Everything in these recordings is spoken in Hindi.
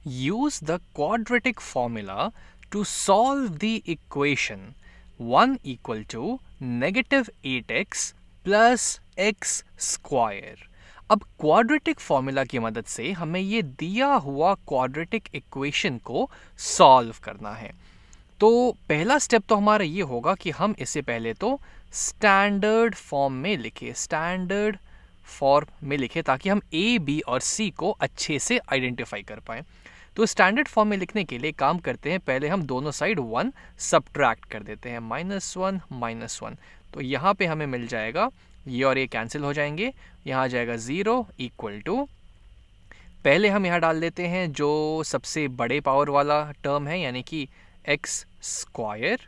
Use the quadratic formula to solve the equation 1 equal to negative 8x plus x square. अब क्वाड्रेटिक फॉर्मूला की मदद से हमें ये दिया हुआ क्वाड्रेटिक इक्वेशन को सॉल्व करना है। तो पहला स्टेप तो हमारा ये होगा कि हम इसे पहले तो स्टैंडर्ड फॉर्म में लिखें ताकि हम ए, बी और सी को अच्छे से आइडेंटिफाई कर पाएं। तो स्टैंडर्ड फॉर्म में लिखने के लिए काम करते हैं, पहले हम दोनों साइड 1 सब्ट्रैक्ट कर देते हैं, -1 -1। तो यहाँ पे हमें मिल जाएगा, ये और ये कैंसिल हो जाएंगे, यहाँ आ जाएगा 0 इक्वल टू, पहले हम यहाँ डाल देते हैं जो सबसे बड़े पावर वाला टर्म है यानी कि एक्स स्क्वायर,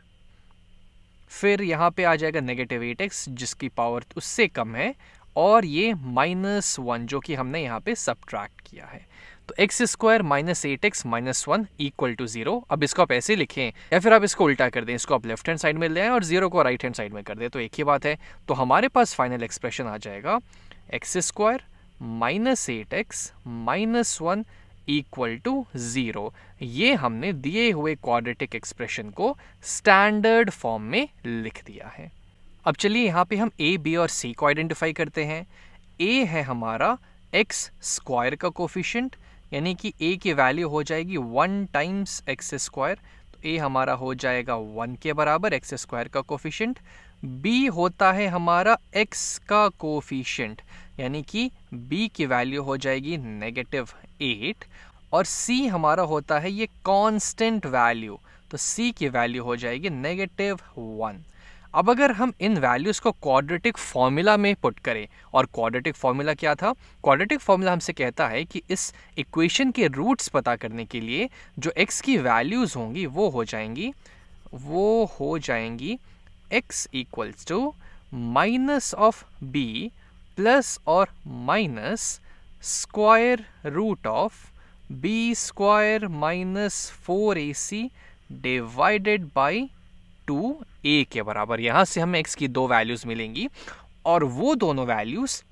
फिर यहाँ पे आ जाएगा नेगेटिव 8x जिसकी पावर उससे कम है, और ये -1 जो कि हमने यहाँ पे सब्ट्रैक्ट किया है। तो x square -8x -1 equal to 0। अब इसको आप ऐसे लिखें या फिर आप इसको उल्टा कर दें, इसको आप लेफ्ट हैंड साइड में ले आएं और 0 को राइट हैंड साइड में कर दें, तो एक ही बात है। तो हमारे पास फाइनल एक्सप्रेशन आ जाएगा x square -8x -1 equal to 0। ये हमने दिए हुए क्वाड्रेटिक एक्सप्रेशन को स्टैंडर्ड फॉर्म में लिख दिया है। अब चलिए यहाँ पे हम ए, बी और सी को आइडेंटिफाई करते हैं। ए है हमारा एक्स स्क्वायर का कोफिशिएंट, यानी कि ए की वैल्यू हो जाएगी 1 टाइम्स एक्स स्क्वायर, तो ए हमारा हो जाएगा 1 के बराबर एक्स स्क्वायर का कोफिशिएंट। बी होता है हमारा एक्स का कोफिशिएंट, यानी कि बी की वैल्यू हो जाएगी -8, और सी हमारा होता है ये कांस्टेंट वैल्यू, तो सी की वैल्यू हो जाएगी -1। अब अगर हम इन वैल्यूज़ को क्वाड्रेटिक फॉर्मूला में पुट करें, और क्वाड्रेटिक फॉर्मूला क्या था? क्वाड्रेटिक फॉर्मूला हमसे कहता है कि इस इक्वेशन के रूट्स पता करने के लिए जो x की वैल्यूज़ होंगी वो हो जाएंगी x equals to minus of b plus और minus square root of b square minus 4ac divided by 2a के बराबर। यहाँ से हमें x की दो वैल्यूज़ मिलेंगी, और वो दोनों वैल्यूज़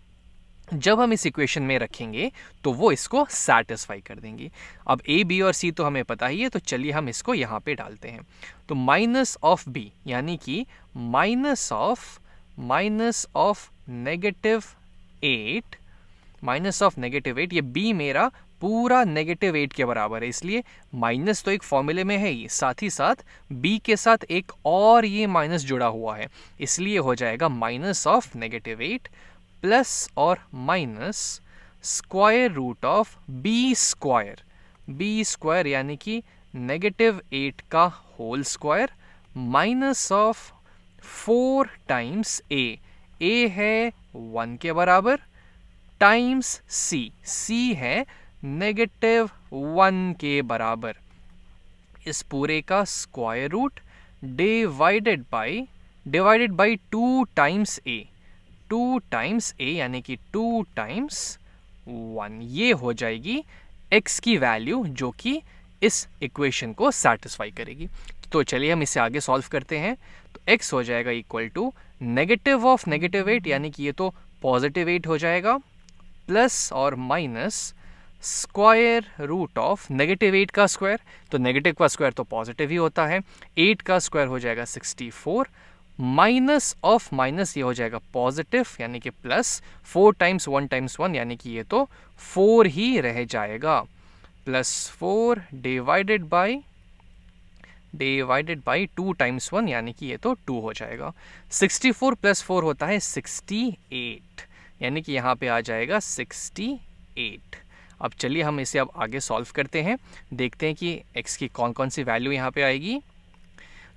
जब हम इस इक्वेशन में रखेंगे तो वो इसको सैटिस्फाई कर देंगी। अब a, b और c तो हमें पता ही है, तो चलिए हम इसको यहाँ पे डालते हैं। तो माइनस ऑफ b यानी कि माइनस ऑफ -8, ये b मेरा पूरा -8 के बराबर है, इसलिए माइनस तो एक फॉर्मूले में है ही, साथ ही साथ b के साथ एक और ये माइनस जुड़ा हुआ है, इसलिए हो जाएगा -8 प्लस और minus square root of b square यानी कि -8 का whole square minus of 4 times a है 1 के बराबर, टाइम्स c है -1 के बराबर, इस पूरे का square root divided by 2 times a यानी कि 2 टाइम्स 1। ये हो जाएगी x की वैल्यू जो कि इस इक्वेशन को सैटिस्फाई करेगी। तो चलिए हम इसे आगे सॉल्व करते हैं। तो x हो जाएगा इक्वल टू नेगेटिव ऑफ -8 यानी कि ये तो पॉजिटिव 8 हो जाएगा, प्लस और माइनस स्क्वायर रूट ऑफ -8 का स्क्वायर, तो नेगेटिव का स्क्वायर तो पॉजिटिव ही होता है, 8 का स्क्वायर हो जाएगा 64, माइनस ऑफ माइनस ये हो जाएगा पॉजिटिव यानी कि प्लस 4 टाइम्स 1 टाइम्स 1 यानी कि ये तो 4 ही रह जाएगा, +4 डिवाइडेड बाई 2 टाइम्स 1 यानी कि ये तो 2 हो जाएगा। 64 + 4 होता है 68, यानी कि यहाँ पे आ जाएगा 68। अब चलिए हम इसे अब आगे सॉल्व करते हैं, देखते हैं कि x की कौन कौन सी वैल्यू यहाँ पे आएगी।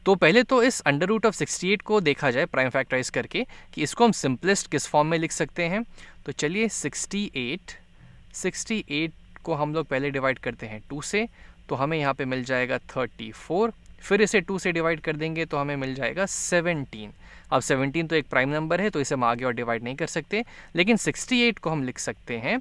तो पहले तो इस √68 को देखा जाए प्राइम फैक्टराइज करके कि इसको हम सिंपलेस्ट किस फॉर्म में लिख सकते हैं। तो चलिए 68 को हम लोग पहले डिवाइड करते हैं 2 से, तो हमें यहाँ पे मिल जाएगा 34, फिर इसे 2 से डिवाइड कर देंगे तो हमें मिल जाएगा 17। अब 17 तो एक प्राइम नंबर है तो इसे हम आगे और डिवाइड नहीं कर सकते, लेकिन 68 को हम लिख सकते हैं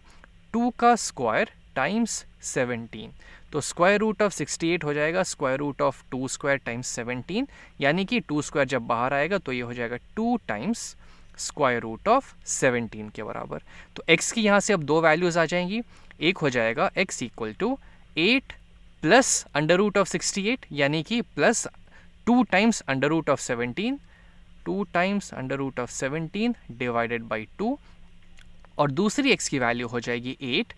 2 का स्क्वायर टाइम्स 17, तो स्क्वायर रूट ऑफ 68 हो जाएगा square root of 2 square times 17, यानी कि 2 स्क्वायर जब बाहर आएगा तो ये हो जाएगा 2 टाइम्स स्क्वायर रूट ऑफ 17 के बराबर। तो x की यहाँ से अब दो वैल्यूज़ आ जाएंगी, एक हो जाएगा x equal to 8 plus under root of 68 यानी कि plus 2 times under root of 17, 2 times under root of 17 divided by 2, और दूसरी x की वैल्यू हो जाएगी 8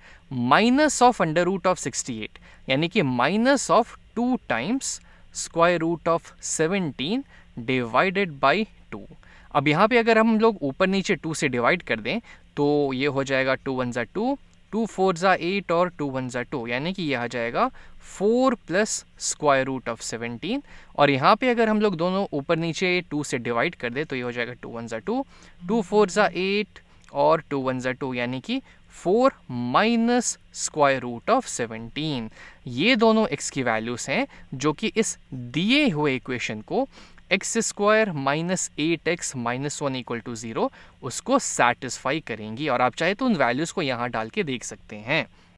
minus of under root of 68 यानी कि minus of 2 times square root of 17 divided by 2। अब यहाँ पे अगर हम लोग ऊपर नीचे 2 से डिवाइड कर दें तो ये हो जाएगा 2 1 ज़ा 2, 2 4 ज़ा 8 और 2 1 ज़ा 2 यानी कि यह आ जाएगा 4 प्लस स्क्वायर रूट ऑफ 17। और यहाँ पे अगर हम लोग दोनों ऊपर नीचे 2 से डिवाइड कर दें तो ये हो जाएगा 2 1 ज़ा 2, 2 4 ज़ा 8 और 2 1 ज़ा 2 यानी कि 4 माइनस स्क्वायर रूट ऑफ 17। ये दोनों x की वैल्यूज़ हैं जो कि इस दिए हुए इक्वेशन को x square minus 8x minus 1 equal to 0 उसको सेटिस्फाई करेंगी। और आप चाहे तो उन वैल्यूज़ को यहाँ डाल के देख सकते हैं।